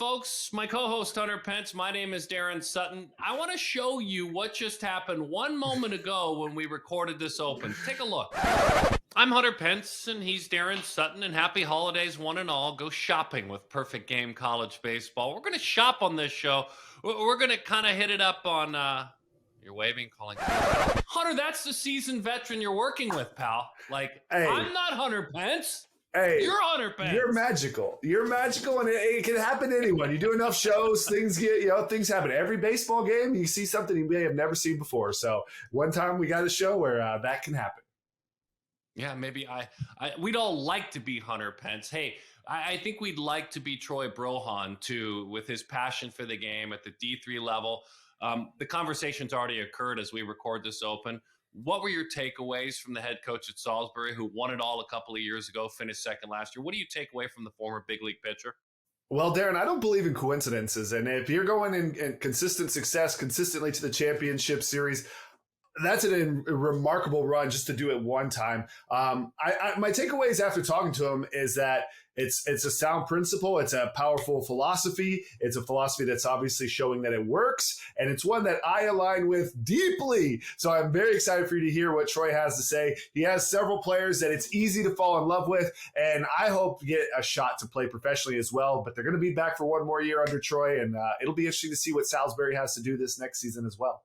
folks. My co-host, Hunter Pence. My name is Daron Sutton. I want to show you what just happened 1 moment ago when we recorded this open. Take a look. I'm Hunter Pence, and he's Daron Sutton, and happy holidays, one and all. Go shopping with Perfect Game College Baseball. We're going to shop on this show. We're going to kind of hit it up on... You're waving, calling. Hunter, that's the seasoned veteran you're working with, pal. Like, hey. I'm not Hunter Pence. Hey, you're Hunter Pence. You're magical. You're magical, and it can happen to anyone. You do enough shows, things things happen. Every baseball game, you see something you may have never seen before. So one time we got a show where that can happen. Yeah, maybe we'd all like to be Hunter Pence. Hey, I think we'd like to be Troy Brohawn too, with his passion for the game at the D3 level. The conversation's already occurred as we record this open. What were your takeaways from the head coach at Salisbury, who won it all a couple of years ago, finished second last year? What do you take away from the former big league pitcher? Well, Daron, I don't believe in coincidences. And if you're going in consistent success consistently to the championship series, that's a remarkable run just to do it one time. My takeaways after talking to him is that it's a sound principle. It's a powerful philosophy. It's a philosophy that's obviously showing that it works. And it's one that I align with deeply. So I'm very excited for you to hear what Troy has to say. He has several players that it's easy to fall in love with. And I hope you get a shot to play professionally as well. But they're going to be back for one more year under Troy. And it'll be interesting to see what Salisbury has to do this next season as well.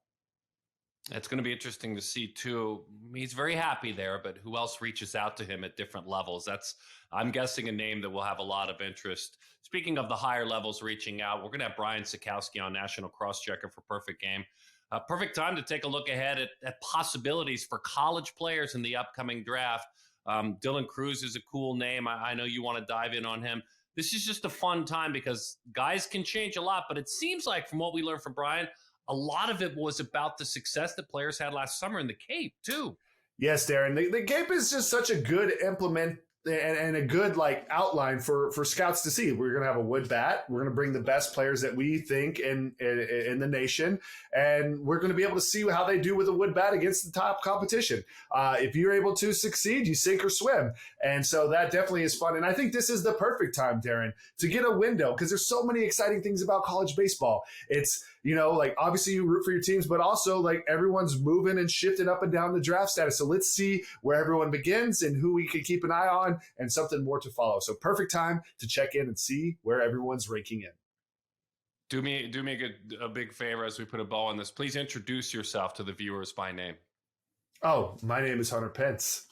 It's going to be interesting to see, too. He's very happy there, but who else reaches out to him at different levels? That's, I'm guessing, a name that will have a lot of interest. Speaking of the higher levels reaching out, we're going to have Brian Sakowski on National Crosschecker for Perfect Game. Perfect time to take a look ahead at possibilities for college players in the upcoming draft. Dylan Cruz is a cool name. I know you want to dive in on him. This is just a fun time because guys can change a lot, but it seems like from what we learned from Brian, a lot of it was about the success that players had last summer in the Cape, too. Yes, Daron. The Cape is just such a good implement and a good outline for scouts to see. We're going to have a wood bat. We're going to bring the best players that we think in the nation, and we're going to be able to see how they do with a wood bat against the top competition. If you're able to succeed, you sink or swim. And so that definitely is fun. And I think this is the perfect time, Daron, to get a window because there's so many exciting things about college baseball. It's, obviously you root for your teams, but also everyone's moving and shifting up and down the draft status. So let's see where everyone begins and who we can keep an eye on and something more to follow. So perfect time to check in and see where everyone's ranking in. Do me a big favor as we put a bow on this. Please introduce yourself to the viewers by name. Oh, my name is Hunter Pence.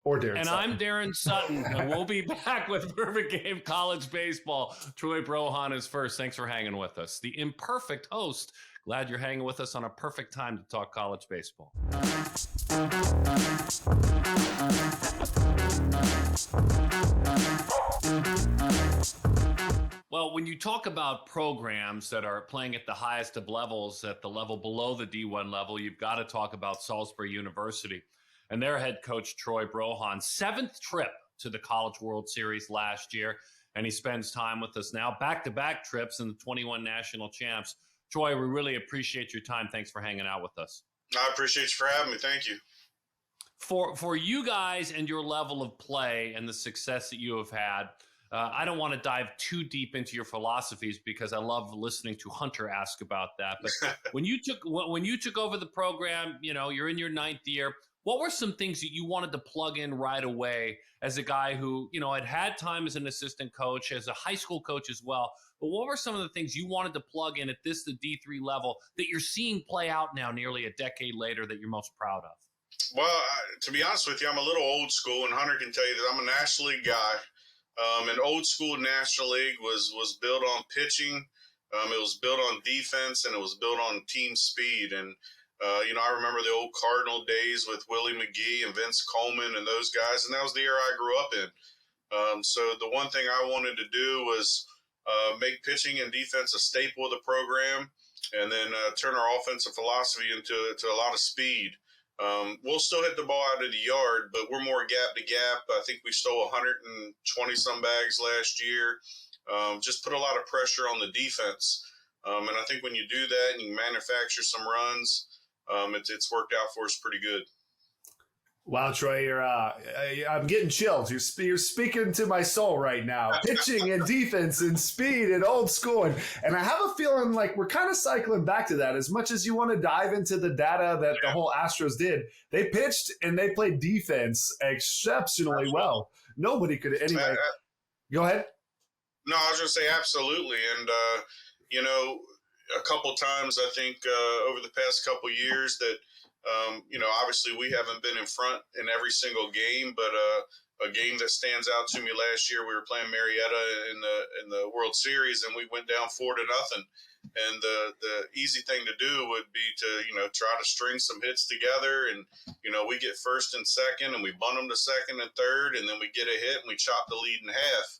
Or Daron and Sutton. I'm Daron Sutton, and we'll be back with Perfect Game College Baseball. Troy Brohawn is first. Thanks for hanging with us. The imperfect host. Glad you're hanging with us on a perfect time to talk college baseball. Well, when you talk about programs that are playing at the highest of levels, at the level below the D1 level, you've got to talk about Salisbury University and their head coach, Troy Brohawn. 7th trip to the College World Series last year, and he spends time with us now. Back-to-back trips in the 21 national champs. Troy, we really appreciate your time. Thanks for hanging out with us. I appreciate you for having me. Thank you. For you guys and your level of play and the success that you have had, I don't want to dive too deep into your philosophies because I love listening to Hunter ask about that. But when you took over the program, you're in your 9th year. What were some things that you wanted to plug in right away as a guy who, had time as an assistant coach, as a high school coach as well? But what were some of the things you wanted to plug in at the D3 level that you're seeing play out now nearly a decade later that you're most proud of? Well, to be honest with you, I'm a little old school, and Hunter can tell you that I'm a National League guy. An old school National League was built on pitching. It was built on defense, and it was built on team speed. And I remember the old Cardinal days with Willie McGee and Vince Coleman and those guys, and that was the era I grew up in. So the one thing I wanted to do was make pitching and defense a staple of the program, and then turn our offensive philosophy into a lot of speed. We'll still hit the ball out of the yard, but we're more gap to gap. I think we stole 120 some bags last year. Just put a lot of pressure on the defense. And I think when you do that and you manufacture some runs, it's worked out for us pretty good. Wow, Troy, I'm getting chills. You're speaking to my soul right now. Pitching and defense and speed and old school. And I have a feeling like we're kind of cycling back to that. As much as you want to dive into the data that the whole Astros did, they pitched and they played defense exceptionally well. Nobody could. Anyway, go ahead. No, I was going to say absolutely. And, a couple times I think over the past couple years that, obviously we haven't been in front in every single game, but a game that stands out to me last year, we were playing Marietta in the World Series, and we went down 4-0. And the easy thing to do would be to, try to string some hits together, and, we get first and second, and we bunt them to second and third, and then we get a hit and we chop the lead in half.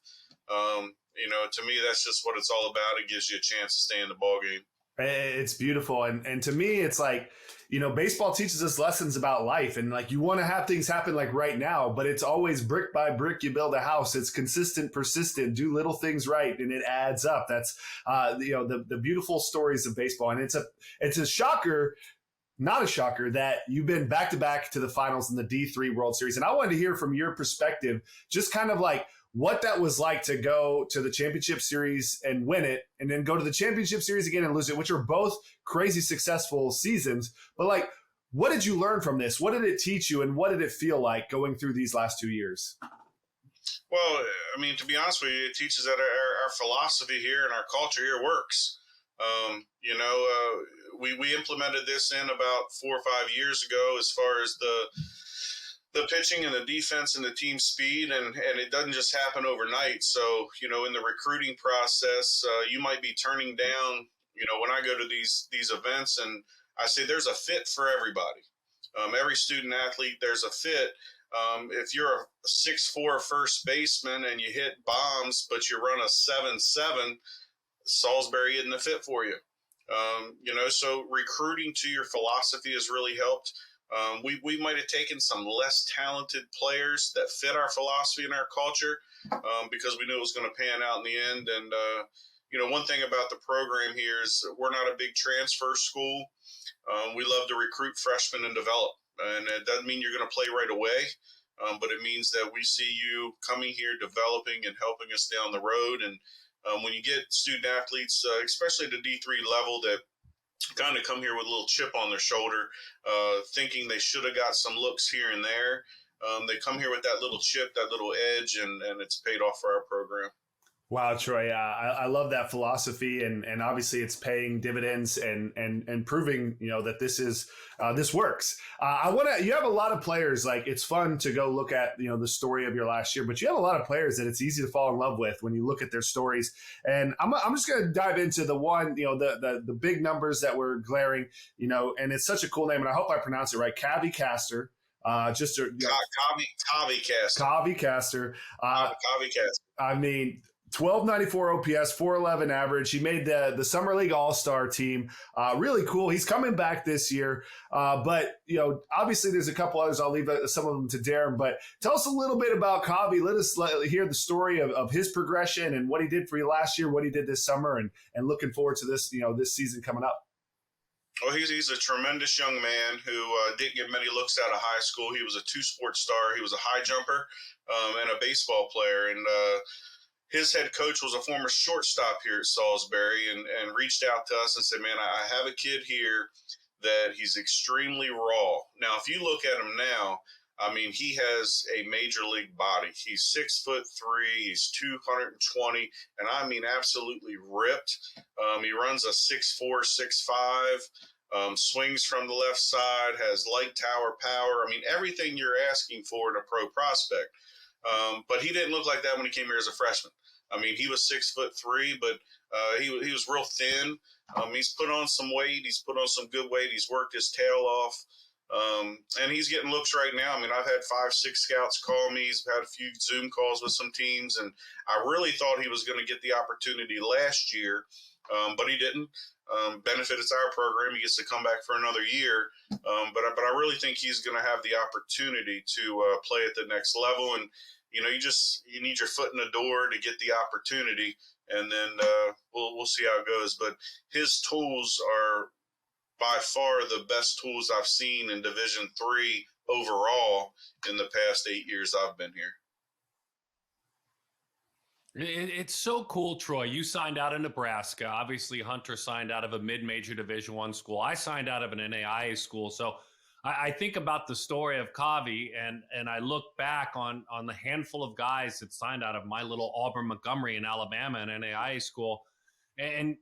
To me, that's just what it's all about. It gives you a chance to stay in the ball game. It's beautiful. And to me, it's like, baseball teaches us lessons about life, and like you want to have things happen like right now, but it's always brick by brick. You build a house. It's consistent, persistent, do little things right, and it adds up. That's, the beautiful stories of baseball. And it's a shocker, not a shocker, that you've been back to back to the finals in the D3 World Series. And I wanted to hear from your perspective, just kind of like what that was like to go to the championship series and win it, and then go to the championship series again and lose it, which are both crazy successful seasons. But like, what did you learn from this? What did it teach you, and what did it feel like going through these last 2 years? Well, I mean, to be honest with you, it teaches that our philosophy here and our culture here works. We implemented this in about 4 or 5 years ago as far as the pitching and the defense and the team speed, and it doesn't just happen overnight. So, in the recruiting process, you might be turning down, when I go to these events, and I say there's a fit for everybody. Every student athlete, there's a fit. If you're a 6'4" first baseman and you hit bombs, but you run a 7'7", Salisbury isn't a fit for you. So recruiting to your philosophy has really helped. We might have taken some less talented players that fit our philosophy and our culture because we knew it was going to pan out in the end. And, one thing about the program here is we're not a big transfer school. We love to recruit freshmen and develop. And it doesn't mean you're going to play right away, but it means that we see you coming here, developing and helping us down the road. And when you get student athletes, especially at the D3 level, that kind of come here with a little chip on their shoulder, thinking they should have got some looks here and there. They come here with that little chip, that little edge, and it's paid off for our program. Wow, Troy, I love that philosophy, and obviously it's paying dividends and proving that this works. You have a lot of players. Like, it's fun to go look at the story of your last year, but you have a lot of players that it's easy to fall in love with when you look at their stories. And I'm just going to dive into the one, the big numbers that were glaring, and it's such a cool name, and I hope I pronounce it right, Cavi Caster. Cavi Caster. Cavi Caster. I mean, 1294 OPS, 411 average. He made the Summer League All-Star team. Really cool. He's coming back this year. But, obviously there's a couple others. I'll leave some of them to Daron. But tell us a little bit about Cavi. Let us hear the story of his progression and what he did for you last year, what he did this summer, and looking forward to this, this season coming up. Well, he's a tremendous young man who didn't get many looks out of high school. He was a two-sport star. He was a high jumper and a baseball player. And his head coach was a former shortstop here at Salisbury and reached out to us and said, man, I have a kid here that he's extremely raw. Now, if you look at him now, I mean, he has a major league body. He's 6'3", he's 220, and I mean, absolutely ripped. He runs a 6'4", 6'5", swings from the left side, has light tower power. I mean, everything you're asking for in a pro prospect. But he didn't look like that when he came here as a freshman. I mean, he was 6'3", but he was real thin. He's put on some weight. He's put on some good weight. He's worked his tail off. And he's getting looks right now. I mean, I've had 5-6 scouts call me. He's had a few Zoom calls with some teams, and I really thought he was going to get the opportunity last year, but he didn't. Benefits our program. He gets to come back for another year. But I really think he's going to have the opportunity to play at the next level. And, you need your foot in the door to get the opportunity, and then we'll see how it goes. But his tools are by far the best tools I've seen in Division III overall in the past 8 years I've been here. It's so cool, Troy. You signed out of Nebraska. Obviously, Hunter signed out of a mid-major Division I school. I signed out of an NAIA school. So I think about the story of Kavi, and I look back on the handful of guys that signed out of my little Auburn Montgomery in Alabama, an NAIA school. And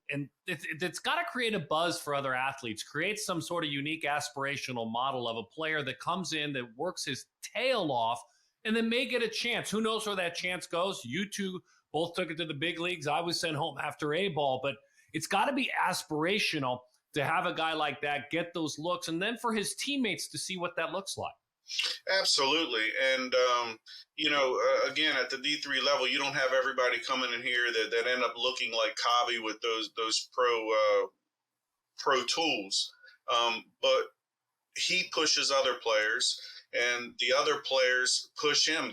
it's got to create a buzz for other athletes, create some sort of unique aspirational model of a player that comes in, that works his tail off, and then may get a chance. Who knows where that chance goes? You two both took it to the big leagues. I was sent home after A-ball, but it's got to be aspirational to have a guy like that get those looks, and then for his teammates to see what that looks like. Absolutely. And, again, at the D3 level, you don't have everybody coming in here that end up looking like Kavi with those pro tools. But he pushes other players, and the other players push him.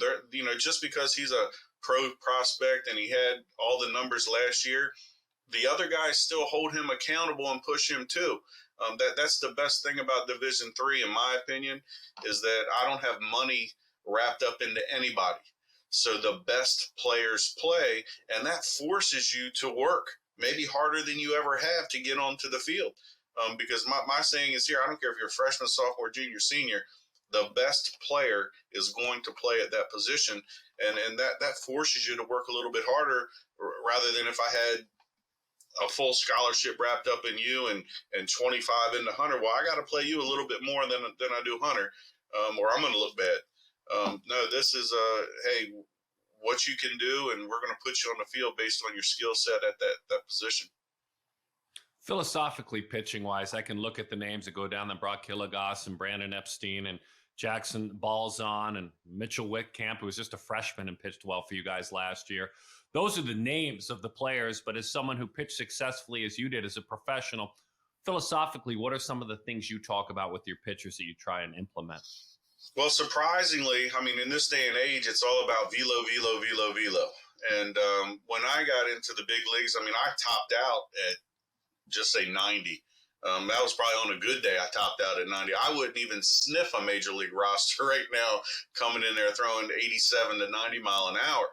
Just because he's a pro prospect and he had all the numbers last year, the other guys still hold him accountable and push him too. That's the best thing about Division III, in my opinion, is that I don't have money wrapped up into anybody. So the best players play, and that forces you to work maybe harder than you ever have to get onto the field. Because my saying is here, I don't care if you're a freshman, sophomore, junior, senior, the best player is going to play at that position. And that forces you to work a little bit harder, rather than if I had a full scholarship wrapped up in you and 25 into Hunter. Well, I got to play you a little bit more than I do Hunter, or I'm going to look bad. No, this is hey, what you can do, and we're going to put you on the field based on your skill set at that position. Philosophically, pitching wise, I can look at the names that go down the Brock Hilligoss and Brandon Epstein and Jackson Balzon and Mitchell Wittkamp, who was just a freshman and pitched well for you guys last year. Those are the names of the players, but as someone who pitched successfully as you did as a professional, philosophically, what are some of the things you talk about with your pitchers that you try and implement? Well, surprisingly, in this day and age, it's all about velo, velo, velo, velo. And when I got into the big leagues, I topped out at just say 90. That was probably on a good day. I topped out at 90. I wouldn't even sniff a major league roster right now coming in there throwing 87 to 90 mile an hour.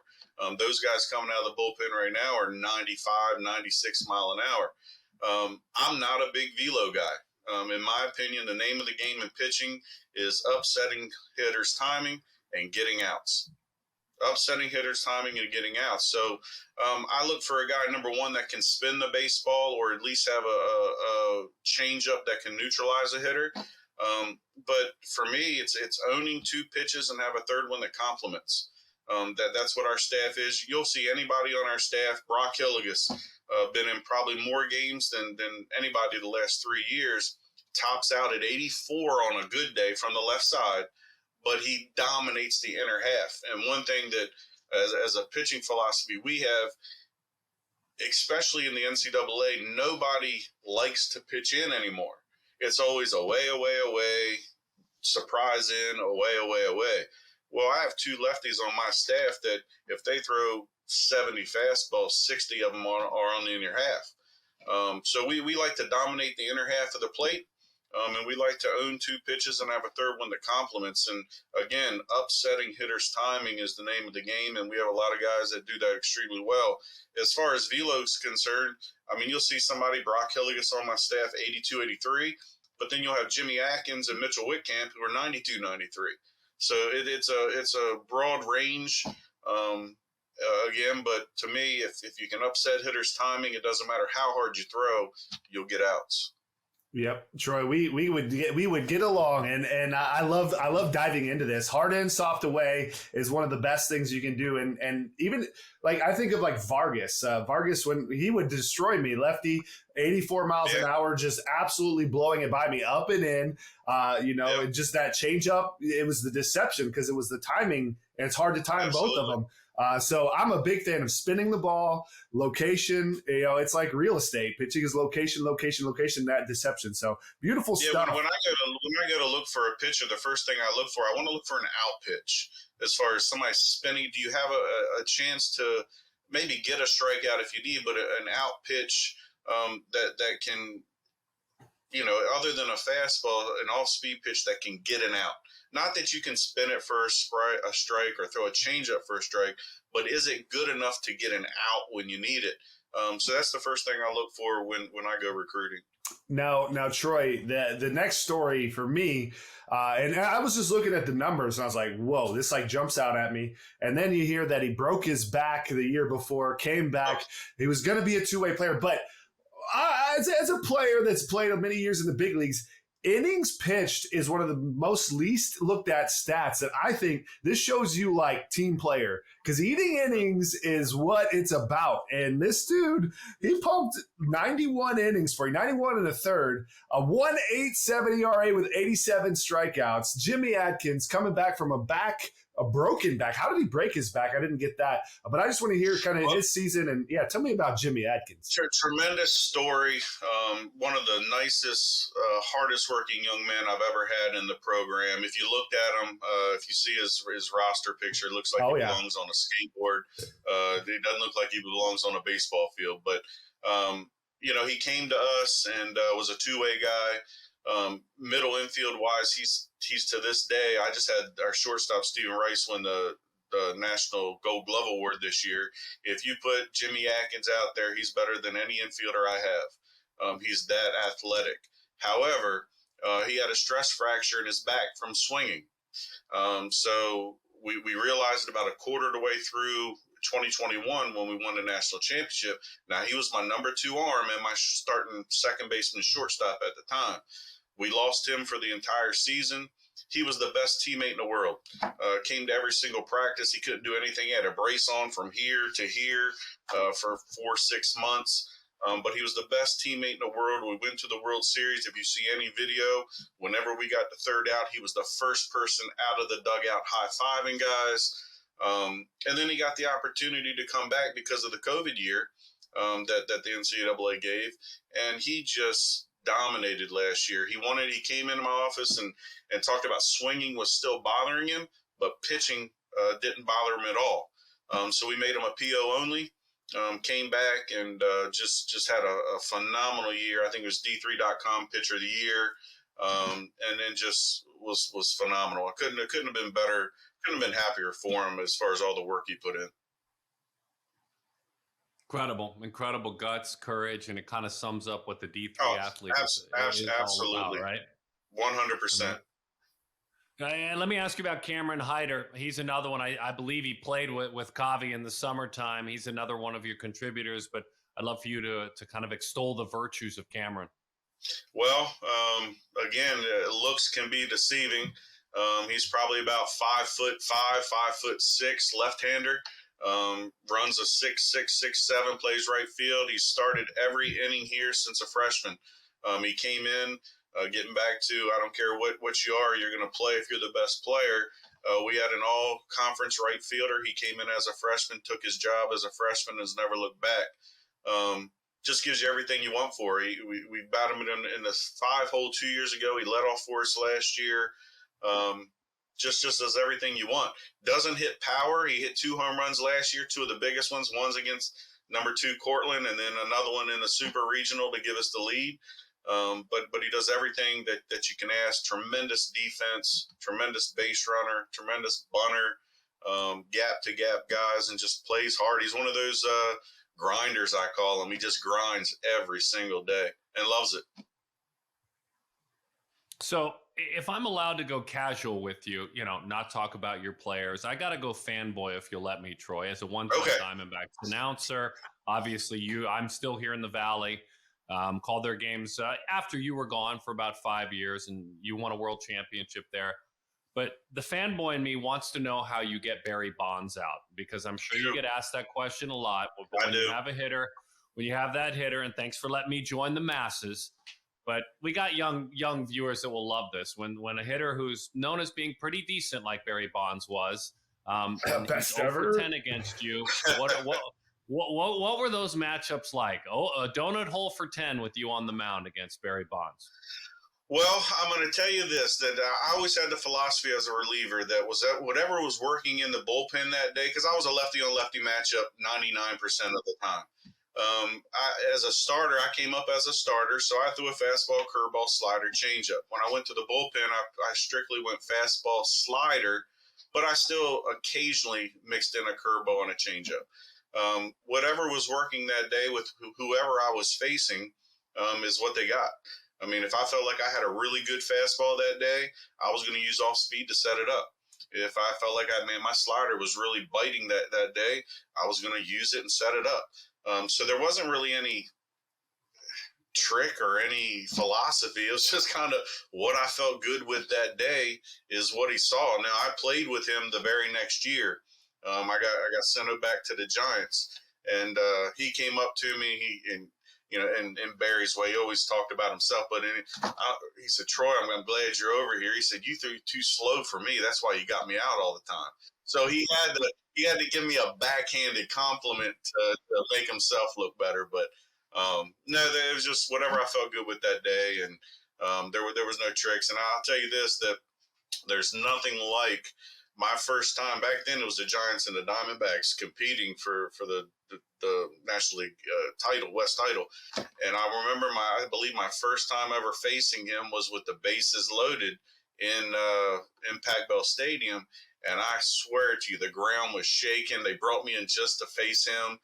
Those guys coming out of the bullpen right now are 95, 96 mile an hour. I'm not a big velo guy. In my opinion, the name of the game in pitching is upsetting hitters' timing and getting outs. Upsetting hitters' timing and getting outs. So I look for a guy, number one, that can spin the baseball or at least have a changeup that can neutralize a hitter. But for me, it's owning two pitches and have a third one that complements. That's what our staff is. You'll see anybody on our staff. Brock Hilligoss, been in probably more games than anybody the last 3 years. Tops out at 84 on a good day from the left side, but he dominates the inner half. And one thing that, as a pitching philosophy we have, especially in the NCAA, nobody likes to pitch in anymore. It's always away, away, away, surprise in, away, away, away. Well, I have two lefties on my staff that if they throw 70 fastballs, 60 of them are on the inner half. So we like to dominate the inner half of the plate, and we like to own two pitches and have a third one that complements. And, again, upsetting hitters' timing is the name of the game, and we have a lot of guys that do that extremely well. As far as velo is concerned, you'll see somebody, Brock Hilligoss on my staff, 82, 83, but then you'll have Jimmy Atkins and Mitchell Wittkamp who are 92, 93. So it's a broad range, again. But to me, if you can upset hitters' timing, it doesn't matter how hard you throw, you'll get outs. Yep, Troy, we would get along, and I love diving into this. Hard in, soft away is one of the best things you can do, and even like I think of like Vargas. Vargas, when he would destroy me, lefty, 84 miles an hour, just absolutely blowing it by me, up and in. And just that changeup, it was the deception because it was the timing, and it's hard to time both of them. So I'm a big fan of spinning the ball, location. It's like real estate. Pitching is location, location, location. That deception. So beautiful stuff. When I go to look for a pitcher, the first thing I want to look for an out pitch. As far as somebody spinning, do you have a chance to maybe get a strikeout if you need, but an out pitch that can other than a fastball, an off-speed pitch that can get an out. Not that you can spin it for a strike or throw a changeup for a strike, but is it good enough to get an out when you need it? So that's the first thing I look for when I go recruiting. Now, Troy, the next story for me, and I was just looking at the numbers and I was like, whoa, this like jumps out at me. And then you hear that he broke his back the year before, came back. He was going to be a two-way player. But as a player that's played many years in the big leagues, innings pitched is one of the most least looked at stats. And I think this shows you like team player, because eating innings is what it's about. And this dude, he pumped 91 innings for you, 91 and a third, a 1.87 ERA with 87 strikeouts. Jimmy Atkins coming back from a broken back. How did he break his back? I didn't get that. But I just want to hear kind of his season. And yeah, tell me about Jimmy Atkins. Tremendous story. One of the nicest, hardest working young men I've ever had in the program. If you looked at him, if you see his roster picture, it looks like he belongs on a skateboard. It doesn't look like he belongs on a baseball field. But, he came to us and was a two-way guy. Middle infield wise, he's to this day. I just had our shortstop Stephen Rice win the National Gold Glove Award this year. If you put Jimmy Atkins out there, he's better than any infielder I have. He's that athletic. However, he had a stress fracture in his back from swinging. So we realized about a quarter of the way through 2021 when we won the national championship. Now, he was my number 2 arm and my starting second baseman shortstop at the time. We lost him for the entire season. He was the best teammate in the world. Came to every single practice. He couldn't do anything. He had a brace on from here to here for 4-6 months. But he was the best teammate in the world. We went to the World Series. If you see any video, whenever we got the third out, he was the first person out of the dugout high-fiving guys. And then he got the opportunity to come back because of the COVID year that the NCAA gave. And he just dominated last year. He came into my office and talked about swinging was still bothering him, but pitching didn't bother him at all. So we made him a PO only, came back and just had a phenomenal year. I think it was D3.com pitcher of the year. And then just was phenomenal. I couldn't have been better. Couldn't have been happier for him as far as all the work he put in. Incredible guts, courage, and it kind of sums up what the D3 athlete is absolutely all about, right? 100%. And let me ask you about Cameron Hyder. He's another one. I believe he played with Kavi in the summertime. He's another one of your contributors, but I'd love for you to kind of extol the virtues of Cameron. Well, again, looks can be deceiving. He's probably about 5'5", 5'6", left-hander. Runs a 6'6", 6'7", plays right field. He started every inning here since a freshman. He came in, getting back to, I don't care what you are, you're going to play if you're the best player. We had an all-conference right fielder. He came in as a freshman, took his job as a freshman, and has never looked back. Just gives you everything you want for. We bat him in the 5-hole 2 years ago. He led off for us last year. Just does everything you want. Doesn't hit power. He hit 2 home runs last year, 2 of the biggest ones. One's against number 2 Cortland, and then another one in the Super Regional to give us the lead. But he does everything that you can ask. Tremendous defense, tremendous base runner, tremendous bunter, gap to gap guys, and just plays hard. He's one of those grinders, I call him. He just grinds every single day and loves it. So if I'm allowed to go casual with you, not talk about your players, I got to go fanboy if you'll let me, Troy. As a one-time Diamondbacks announcer, obviously I'm still here in the Valley. Called their games after you were gone for about 5 years, and you won a world championship there. But the fanboy in me wants to know how you get Barry Bonds out, because I'm sure you get asked that question a lot. But when you have a hitter, when you have that hitter, and thanks for letting me join the masses. But we got young viewers that will love this. When a hitter who's known as being pretty decent, like Barry Bonds was, and best he's 0 ever for 10 against you, what were those matchups like? A donut hole for 10 with you on the mound against Barry Bonds. Well, I'm going to tell you this, that I always had the philosophy as a reliever that whatever was working in the bullpen that day, because I was a lefty-on-lefty matchup 99% of the time. As a starter, I came up as a starter, so I threw a fastball, curveball, slider, changeup. When I went to the bullpen, I strictly went fastball, slider, but I still occasionally mixed in a curveball and a changeup. Whatever was working that day with whoever I was facing is what they got. I mean, if I felt like I had a really good fastball that day, I was going to use off speed to set it up. If I felt like my slider was really biting that day, I was going to use it and set it up. So there wasn't really any trick or any philosophy. It was just kind of what I felt good with that day is what he saw. Now, I played with him the very next year. I got sent back to the Giants, and he came up to me. In Barry's way, he always talked about himself, but he said, "Troy, I'm glad you're over here." He said, "You threw too slow for me. That's why you got me out all the time." So he had to give me a backhanded compliment to make himself look better. But no, it was just whatever I felt good with that day, and there was no tricks. And I'll tell you this, that there's nothing like my first time. Back then, it was the Giants and the Diamondbacks competing for the National League title, West title. And I remember I believe my first time ever facing him was with the bases loaded in Pac Bell Stadium. And I swear to you, the ground was shaking. They brought me in just to face him.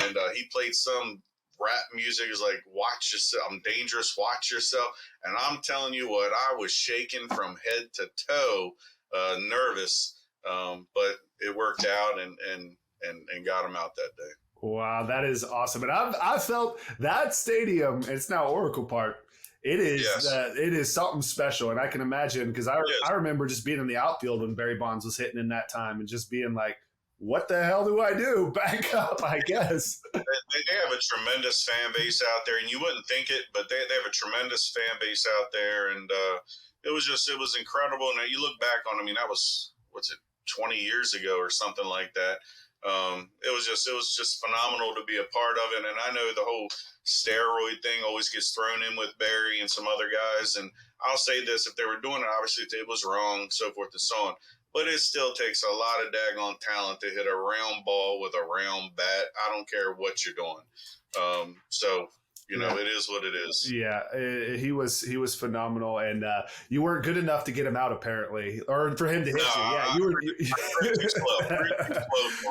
And he played some rap music. It was like, "Watch yourself. I'm dangerous. Watch yourself." And I'm telling you what, I was shaking from head to toe, nervous. But it worked out and got him out that day. Wow, that is awesome. And I felt that stadium, it's now Oracle Park. It is it is something special. And I can imagine, because I remember just being in the outfield when Barry Bonds was hitting in that time and just being like, what the hell do I do? Back up, I guess. They have a tremendous fan base out there, and you wouldn't think it, but they have a tremendous fan base out there. And it was incredible. And you look back on, I mean, that was, 20 years ago or something like that. It was just phenomenal to be a part of it. And I know the whole steroid thing always gets thrown in with Barry and some other guys. And I'll say this, if they were doing it, obviously it was wrong, so forth and so on. But it still takes a lot of daggone talent to hit a round ball with a round bat. I don't care what you're doing. So, it is what it is. Yeah, he was phenomenal, and you weren't good enough to get him out, apparently, or for him to hit you. Yeah, you were too slow.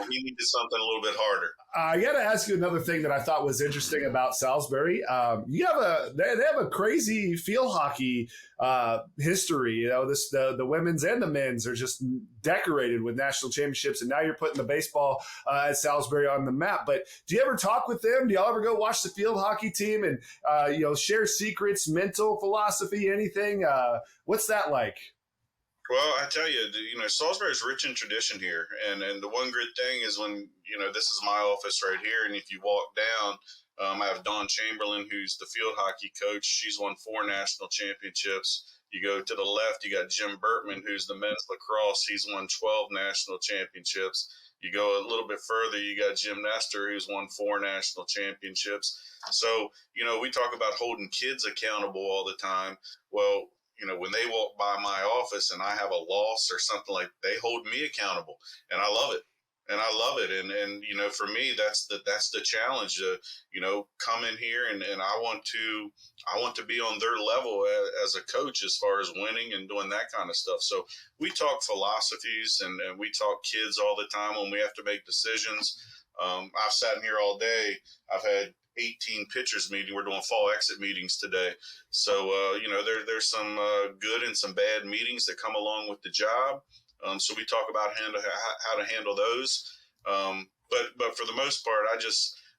He needed something a little bit harder. I got to ask you another thing that I thought was interesting about Salisbury. They have a crazy field hockey history. The women's and the men's are just decorated with national championships, and now you're putting the baseball at Salisbury on the map. But do you ever talk with them? Do y'all ever go watch the field hockey team and share secrets, mental philosophy, anything? What's that like? Well, I tell you, Salisbury is rich in tradition here. And the one good thing is when, this is my office right here. And if you walk down, I have Dawn Chamberlain, who's the field hockey coach. She's won 4 national championships. You go to the left, you got Jim Burtman, who's the men's lacrosse. He's won 12 national championships. You go a little bit further, you got Jim Nestor, who's won 4 national championships. So, we talk about holding kids accountable all the time. Well, when they walk by my office and I have a loss or something, like, they hold me accountable, and I love it. And for me, that's the challenge. Come in here and I want to be on their level as a coach as far as winning and doing that kind of stuff. So we talk philosophies and we talk kids all the time when we have to make decisions. I've sat in here all day. I've had 18 pitchers meeting. We're doing fall exit meetings today. So, there's some good and some bad meetings that come along with the job. So we talk about how to handle those. But for the most part,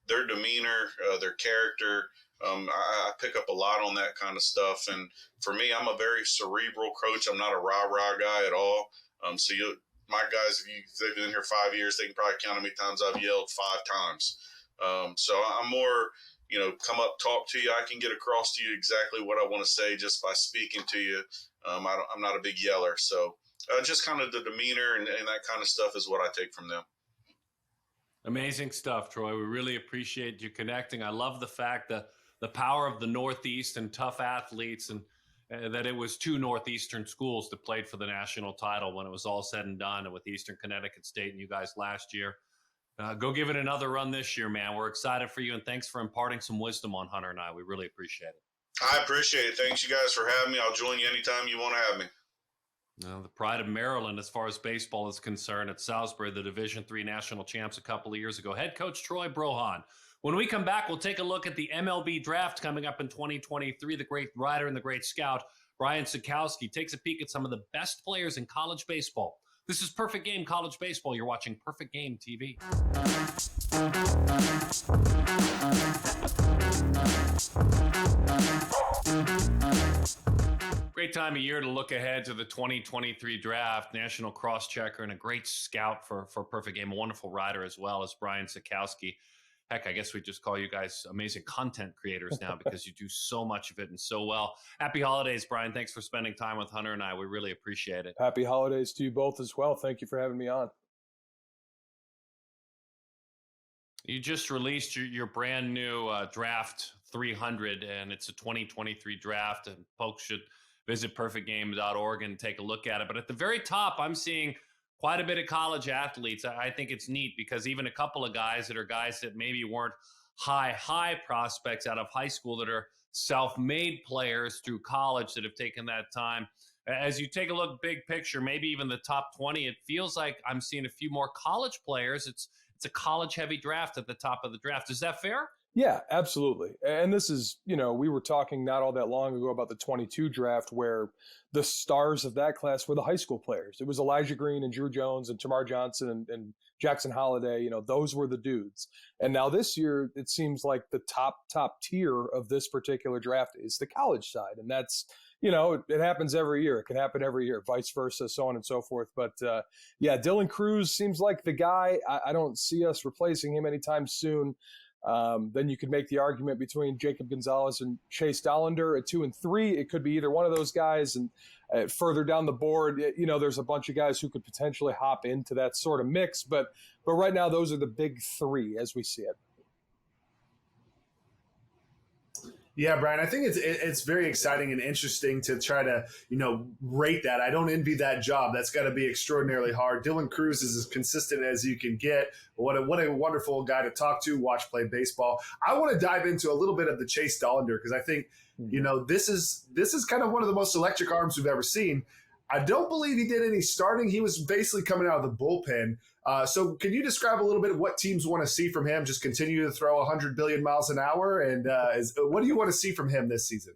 their demeanor, their character, I pick up a lot on that kind of stuff. And for me, I'm a very cerebral coach. I'm not a rah-rah guy at all. My guys, if they've been in here 5 years, they can probably count how many times I've yelled 5 times. So I'm more, come up, talk to you. I can get across to you exactly what I want to say just by speaking to you. I'm not a big yeller. So just kind of the demeanor and that kind of stuff is what I take from them. Amazing stuff, Troy. We really appreciate you connecting. I love the fact that the power of the Northeast and tough athletes, and that it was 2 Northeastern schools that played for the national title when it was all said and done, and with Eastern Connecticut State and you guys last year. Go give it another run this year, man. We're excited for you, and thanks for imparting some wisdom on Hunter and I. We really appreciate it. I appreciate it. Thanks, you guys, for having me. I'll join you anytime you want to have me. The pride of Maryland, as far as baseball is concerned, at Salisbury, the Division III national champs a couple of years ago. Head coach Troy Brohawn. When we come back, we'll take a look at the MLB draft coming up in 2023. The great writer and the great scout, Brian Sakowski, takes a peek at some of the best players in college baseball. This is Perfect Game College Baseball. You're watching Perfect Game TV. Great time of year to look ahead to the 2023 draft. National Crosschecker and a great scout for Perfect Game. A wonderful writer as well as Brian Sakowski. Heck, I guess we just call you guys amazing content creators now because you do so much of it and so well. Happy holidays, Brian. Thanks for spending time with Hunter and I. We really appreciate it. Happy holidays to you both as well. Thank you for having me on. You just released your brand new Draft 300, and it's a 2023 draft, and folks should visit perfectgame.org and take a look at it. But at the very top, I'm seeing quite a bit of college athletes. I think it's neat because even a couple of guys that maybe weren't high prospects out of high school that are self-made players through college that have taken that time. As you take a look big picture, maybe even the top 20, it feels like I'm seeing a few more college players. It's a college-heavy draft at the top of the draft. Is that fair? Yeah, absolutely. And this is, we were talking not all that long ago about the 22 draft where the stars of that class were the high school players. It was Elijah Green and Drew Jones and Tamar Johnson and Jackson Holliday. Those were the dudes. And now this year, it seems like the top tier of this particular draft is the college side. And that's, it happens every year. It can happen every year, vice versa, so on and so forth. But Dylan Cruz seems like the guy. I don't see us replacing him anytime soon. Then you could make the argument between Jacob Gonzalez and Chase Dollander at 2 and 3. It could be either one of those guys. And further down the board, there's a bunch of guys who could potentially hop into that sort of mix. But right now, those are the big three as we see it. Yeah, Brian, I think it's very exciting and interesting to try to, rate that. I don't envy that job. That's got to be extraordinarily hard. Dylan Cruz is as consistent as you can get. What a wonderful guy to talk to, watch play baseball. I want to dive into a little bit of the Chase Dollander because I think, this is kind of one of the most electric arms we've ever seen. I don't believe he did any starting. He was basically coming out of the bullpen. So can you describe a little bit of what teams want to see from him? Just continue to throw 100 billion miles an hour? And what do you want to see from him this season?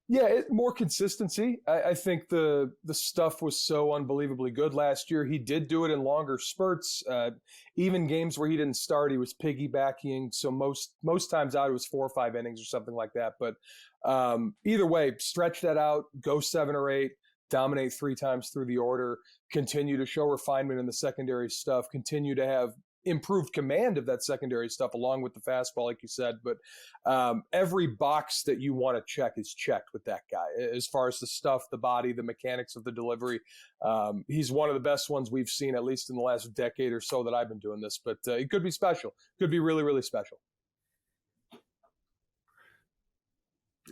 Yeah, more consistency. I think the stuff was so unbelievably good last year. He did do it in longer spurts. Even games where he didn't start, he was piggybacking. So most times out, it was 4 or 5 innings or something like that. But either way, stretch that out, go 7 or 8. Dominate 3 times through the order, continue to show refinement in the secondary stuff, continue to have improved command of that secondary stuff along with the fastball, like you said. But every box that you want to check is checked with that guy. As far as the stuff, the body, the mechanics of the delivery, he's one of the best ones we've seen, at least in the last decade or so that I've been doing this. But it could be special. Could be really, really special.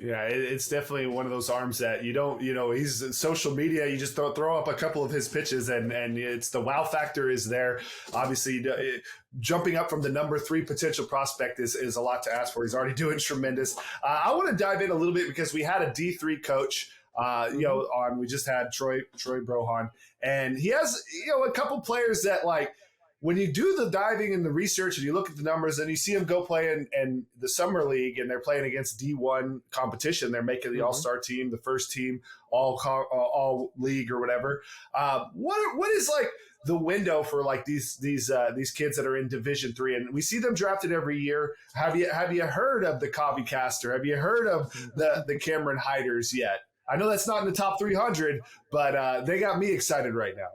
Yeah, it's definitely one of those arms that you don't, he's social media. You just throw up a couple of his pitches and it's the wow factor is there. Obviously, jumping up from the number 3 potential prospect is a lot to ask for. He's already doing tremendous. I want to dive in a little bit because we had a D3 coach, we just had Troy Brohawn, and he has, a couple players that when you do the diving and the research and you look at the numbers and you see them go play in the summer league and they're playing against D1 competition, they're making the all-star team, the first team, all league or whatever. What is the window for these kids that are in Division III? And we see them drafted every year. Have you heard of the Covey Caster? Have you heard of the Cameron Hiders yet? I know that's not in the top 300, but they got me excited right now.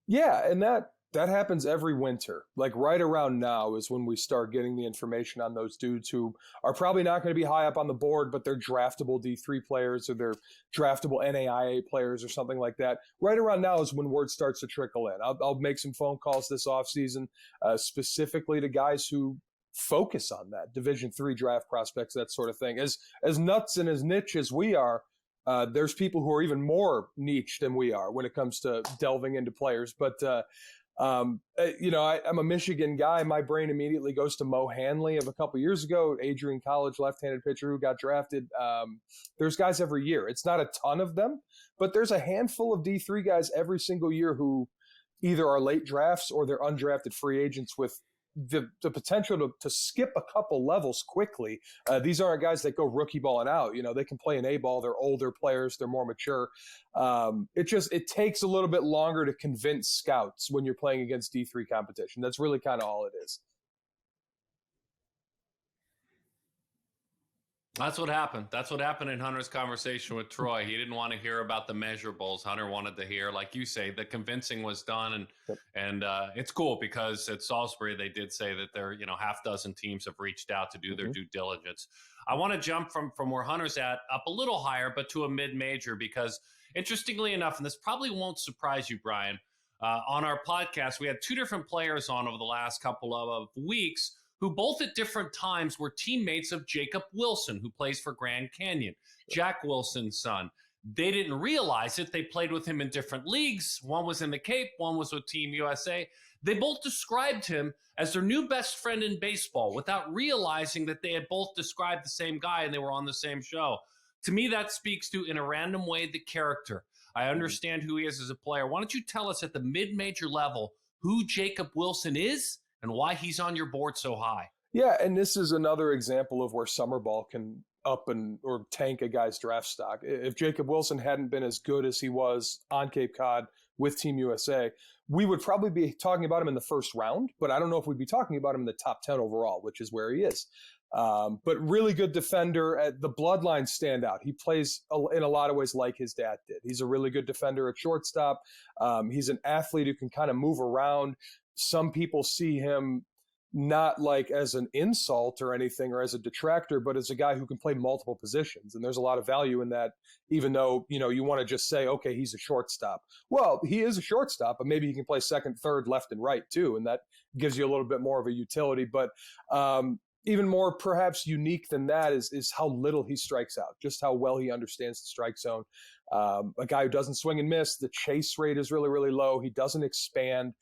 Yeah, and that happens every winter. Right around now is when we start getting the information on those dudes who are probably not going to be high up on the board, but they're draftable D3 players or they're draftable NAIA players or something like that. Right around now is when word starts to trickle in. I'll make some phone calls this offseason, specifically to guys who focus on that Division III draft prospects, that sort of thing. As nuts and as niche as we are, there's people who are even more niche than we are when it comes to delving into players. But I'm a Michigan guy. My brain immediately goes to Mo Hanley of a couple years ago, Adrian College left-handed pitcher who got drafted. There's guys every year. It's not a ton of them, but there's a handful of D3 guys every single year who either are late drafts or they're undrafted free agents with the potential to skip a couple levels quickly. These aren't guys that go rookie balling out. They can play an A ball. They're older players. They're more mature. It takes a little bit longer to convince scouts when you're playing against D3 competition. That's really kind of all it is. That's what happened. That's what happened in Hunter's conversation with Troy. He didn't want to hear about the measurables. Hunter wanted to hear, like you say, the convincing was done. And it's cool because at Salisbury, they did say that there, half dozen teams have reached out to do their due diligence. I want to jump from where Hunter's at up a little higher, but to a mid-major, because interestingly enough, and this probably won't surprise you, Brian, on our podcast, we had two different players on over the last couple of weeks who both at different times were teammates of Jacob Wilson, who plays for Grand Canyon, Jack Wilson's son. They didn't realize it. They played with him in different leagues. One was in the Cape, one was with Team USA. They both described him as their new best friend in baseball without realizing that they had both described the same guy and they were on the same show. To me, that speaks to, in a random way, the character. I understand who he is as a player. Why don't you tell us at the mid-major level who Jacob Wilson is and why he's on your board so high? Yeah, and this is another example of where summer ball can up or tank a guy's draft stock. If Jacob Wilson hadn't been as good as he was on Cape Cod with Team USA, we would probably be talking about him in the first round, but I don't know if we'd be talking about him in the top 10 overall, which is where he is. But really good defender. The bloodlines stand out. He plays in a lot of ways like his dad did. He's a really good defender at shortstop. He's an athlete who can kind of move around. Some people see him not like as an insult or anything or as a detractor, but as a guy who can play multiple positions. And there's a lot of value in that, even though, you want to just say, okay, he's a shortstop. Well, he is a shortstop, but maybe he can play second, third, left, and right too. And that gives you a little bit more of a utility. But even more perhaps unique than that is how little he strikes out, just how well he understands the strike zone. A guy who doesn't swing and miss. The chase rate is really, really low. He doesn't expand.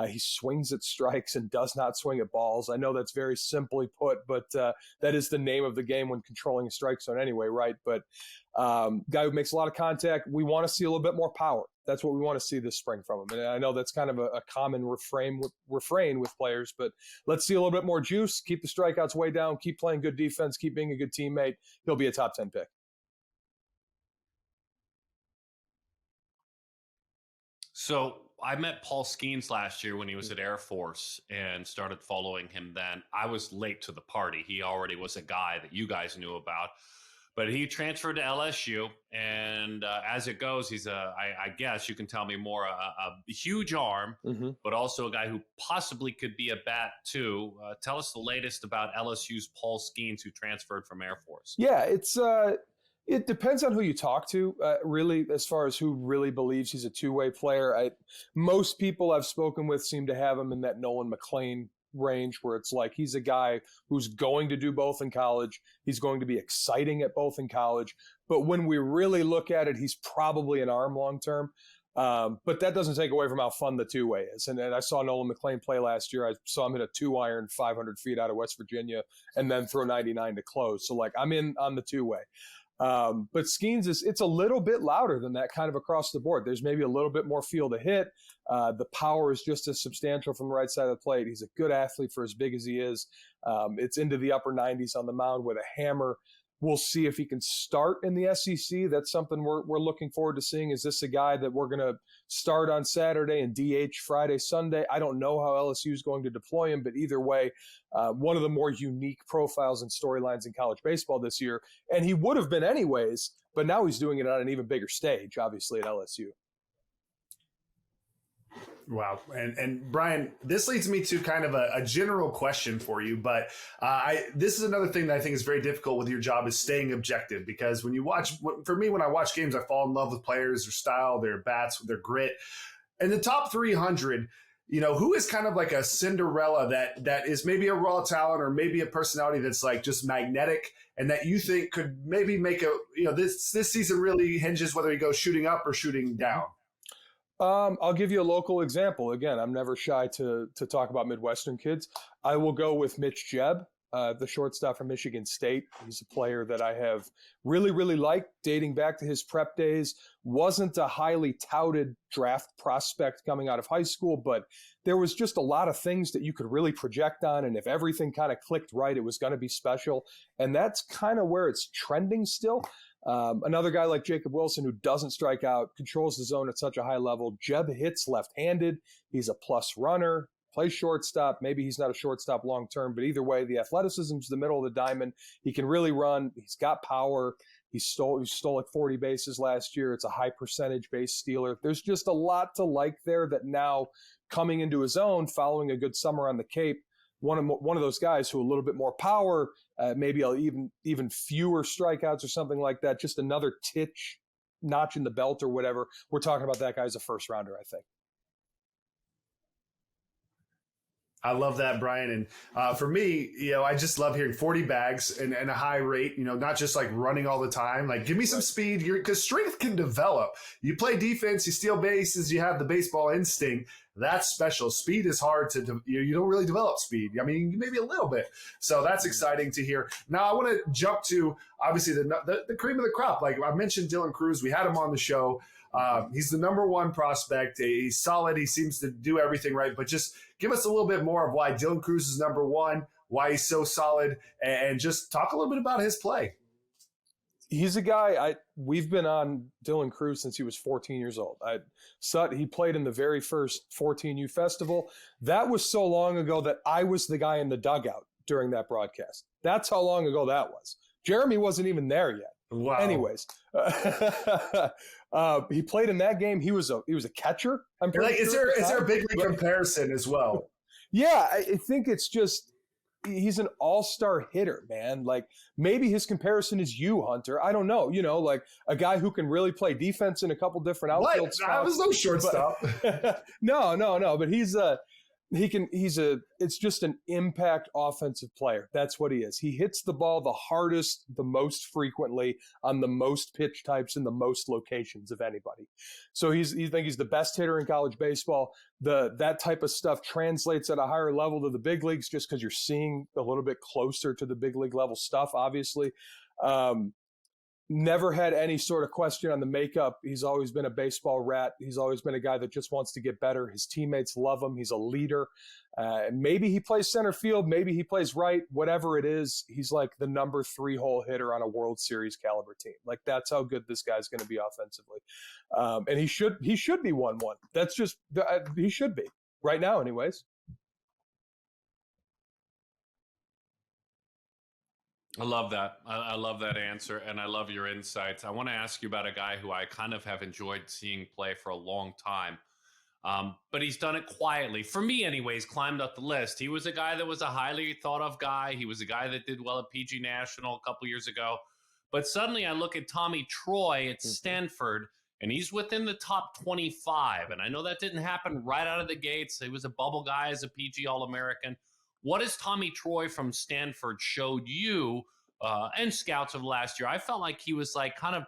He swings at strikes and does not swing at balls. I know that's very simply put, but that is the name of the game when controlling a strike zone anyway, right? But guy who makes a lot of contact. We want to see a little bit more power. That's what we want to see this spring from him. And I know that's kind of a common refrain with players, but let's see a little bit more juice. Keep the strikeouts way down. Keep playing good defense. Keep being a good teammate. He'll be a top 10 pick. So I met Paul Skeens last year when he was at Air Force and started following him then. I was late to the party. He already was a guy that you guys knew about. But he transferred to LSU, and as it goes, he's I guess you can tell me more, a huge arm, but also a guy who possibly could be a bat too. Tell us the latest about LSU's Paul Skeens, who transferred from Air Force. Yeah, it depends on who you talk to, really, as far as who really believes he's a two-way player. Most people I've spoken with seem to have him in that Nolan McLean range, where it's like he's a guy who's going to do both in college. He's going to be exciting at both in college. But when we really look at it, he's probably an arm long term. But that doesn't take away from how fun the two-way is. And I saw Nolan McLean play last year. I saw him hit a 2-iron 500 feet out of West Virginia and then throw 99 to close. So, I'm in on the two-way. But Skeens it's a little bit louder than that kind of across the board. There's maybe a little bit more feel to hit. The power is just as substantial from the right side of the plate. He's a good athlete for as big as he is. It's into the upper 90s on the mound with a hammer. We'll see if he can start in the SEC. That's something we're looking forward to seeing. Is this a guy that we're going to start on Saturday and DH Friday, Sunday? I don't know how LSU is going to deploy him, but either way, one of the more unique profiles and storylines in college baseball this year. And he would have been anyways, but now he's doing it on an even bigger stage, obviously, at LSU. Wow. And Brian, this leads me to kind of a general question for you, but this is another thing that I think is very difficult with your job is staying objective, because when you watch, for me, when I watch games, I fall in love with players, their style, their bats, their grit. And the top 300, who is kind of like a Cinderella that is maybe a raw talent or maybe a personality that's like just magnetic and that you think could maybe make this season really hinges whether he goes shooting up or shooting down? I'll give you a local example. Again, I'm never shy to talk about Midwestern kids. I will go with Mitch Jebb, the shortstop from Michigan State. He's a player that I have really, really liked dating back to his prep days. Wasn't a highly touted draft prospect coming out of high school, but there was just a lot of things that you could really project on. And if everything kind of clicked right, it was going to be special. And that's kind of where it's trending still. Another guy like Jacob Wilson, who doesn't strike out, controls the zone at such a high level. Jebb hits left-handed. He's a plus runner, plays shortstop. Maybe he's not a shortstop long-term, but either way, the athleticism's the middle of the diamond. He can really run. He's got power. He stole like 40 bases last year. It's a high percentage base stealer. There's just a lot to like there that now coming into his own, following a good summer on the Cape, one of those guys who a little bit more power, maybe even fewer strikeouts or something like that, just another notch in the belt or whatever. We're talking about that guy as a first rounder, I think. I love that, Brian. And for me, I just love hearing 40 bags and a high rate, not just like running all the time. Like, give me some speed because strength can develop. You play defense, you steal bases, you have the baseball instinct. That's special. Speed is hard to, you don't really develop speed. I mean, maybe a little bit. So that's exciting to hear. Now I want to jump to obviously the cream of the crop. Like I mentioned, Dylan Cruz, we had him on the show. He's the number one prospect. He's solid. He seems to do everything right. But just give us a little bit more of why Dylan Cruz is number one, why he's so solid, and just talk a little bit about his play. He's a guy, we've been on Dylan Cruz since he was 14 years old. He played in the very first 14U festival. That was so long ago that I was the guy in the dugout during that broadcast. That's how long ago that was. Jeremy wasn't even there yet. Wow. Anyways, he played in that game. He was a catcher. I'm pretty sure. Is there a big league comparison as well? Yeah, I think it's just he's an all-star hitter, man. Like maybe his comparison is you, Hunter. I don't know. Like a guy who can really play defense in a couple different outfield spots. I was no shortstop. No. But it's just an impact offensive player. That's what he is. He hits the ball the hardest, the most frequently on the most pitch types in the most locations of anybody. So he's the best hitter in college baseball. That type of stuff translates at a higher level to the big leagues just because you're seeing a little bit closer to the big league level stuff, obviously. Never had any sort of question on the makeup. He's always been a baseball rat. He's always been a guy that just wants to get better. His teammates love him. He's a leader. Maybe he plays center field. Maybe he plays right. Whatever it is, he's like the number 3 hole hitter on a World Series caliber team. Like that's how good this guy's going to be offensively. And he should be 1-1. That's just he should be right now, anyways. I love that. I love that answer, and I love your insights. I want to ask you about a guy who I kind of have enjoyed seeing play for a long time, but he's done it quietly. For me, anyways, climbed up the list. He was a guy that was a highly thought-of guy. He was a guy that did well at PG National a couple years ago. But suddenly I look at Tommy Troy at Stanford, and he's within the top 25. And I know that didn't happen right out of the gates. He was a bubble guy as a PG All-American. What has Tommy Troy from Stanford showed you and scouts of last year? I felt like he was like kind of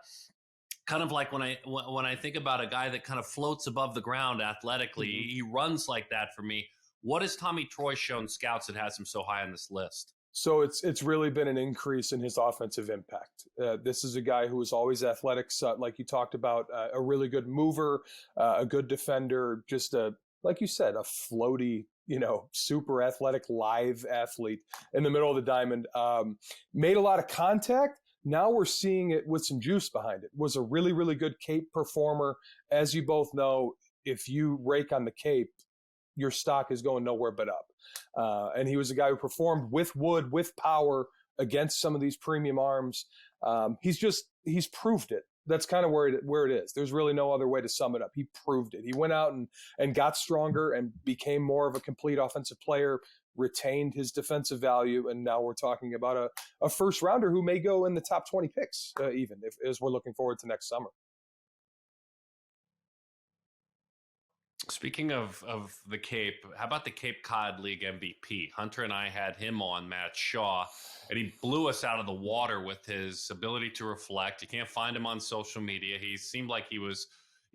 like when I think about a guy that kind of floats above the ground athletically. Mm-hmm. He runs like that for me. What has Tommy Troy shown scouts that has him so high on this list? So it's really been an increase in his offensive impact. This is a guy who was always athletic, like you talked about, a really good mover, a good defender, just like you said, a floaty, super athletic, live athlete in the middle of the diamond. Made a lot of contact. Now we're seeing it with some juice behind it. Was a really, really good Cape performer. As you both know, if you rake on the Cape, your stock is going nowhere but up. And he was a guy who performed with wood, with power against some of these premium arms. He's proved it. That's kind of where it is. There's really no other way to sum it up. He proved it. He went out and got stronger and became more of a complete offensive player, retained his defensive value, and now we're talking about a first rounder who may go in the top 20 picks, even as we're looking forward to next summer. Speaking of the Cape, how about the Cape Cod League MVP? Hunter and I had him on, Matt Shaw, and he blew us out of the water with his ability to reflect. You can't find him on social media. He seemed like he was,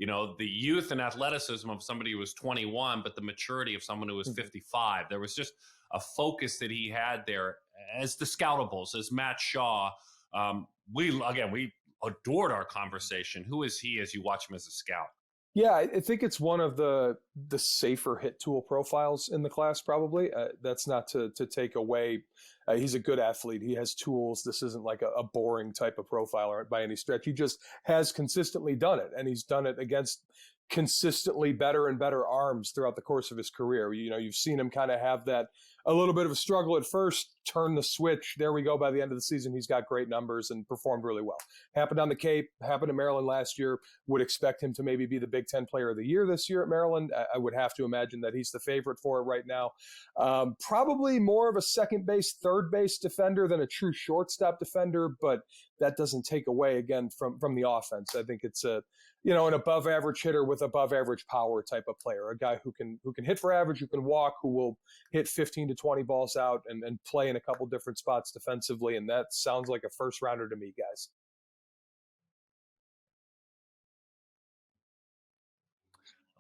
the youth and athleticism of somebody who was 21, but the maturity of someone who was 55. There was just a focus that he had there as the scoutables, as Matt Shaw. We adored our conversation. Who is he as you watch him as a scout? Yeah, I think it's one of the safer hit tool profiles in the class, probably. That's not to take away. He's a good athlete. He has tools. This isn't like a boring type of profile by any stretch. He just has consistently done it, and he's done it against consistently better and better arms throughout the course of his career. You've seen him kind of have that a little bit of a struggle at first, turn the switch. There we go. By the end of the season, he's got great numbers and performed really well. Happened on the Cape, happened in Maryland last year. Would expect him to maybe be the Big Ten Player of the Year this year at Maryland. I would have to imagine that he's the favorite for it right now. Probably more of a second base, third base defender than a true shortstop defender, but that doesn't take away, again, from the offense. I think it's an above average hitter with above average power type of player, a guy who can hit for average, who can walk, who will hit 15 to 20 balls out and play in a couple different spots defensively. And that sounds like a first rounder to me, guys.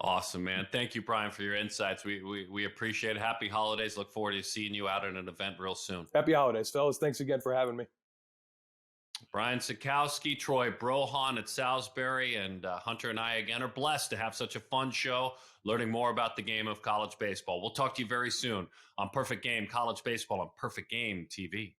Awesome, man. Thank you, Brian, for your insights. We appreciate it. Happy holidays. Look forward to seeing you out at an event real soon. Happy holidays, fellas. Thanks again for having me. Brian Sakowski, Troy Brohawn at Salisbury, and Hunter and I, again, are blessed to have such a fun show, learning more about the game of college baseball. We'll talk to you very soon on Perfect Game College Baseball on Perfect Game TV.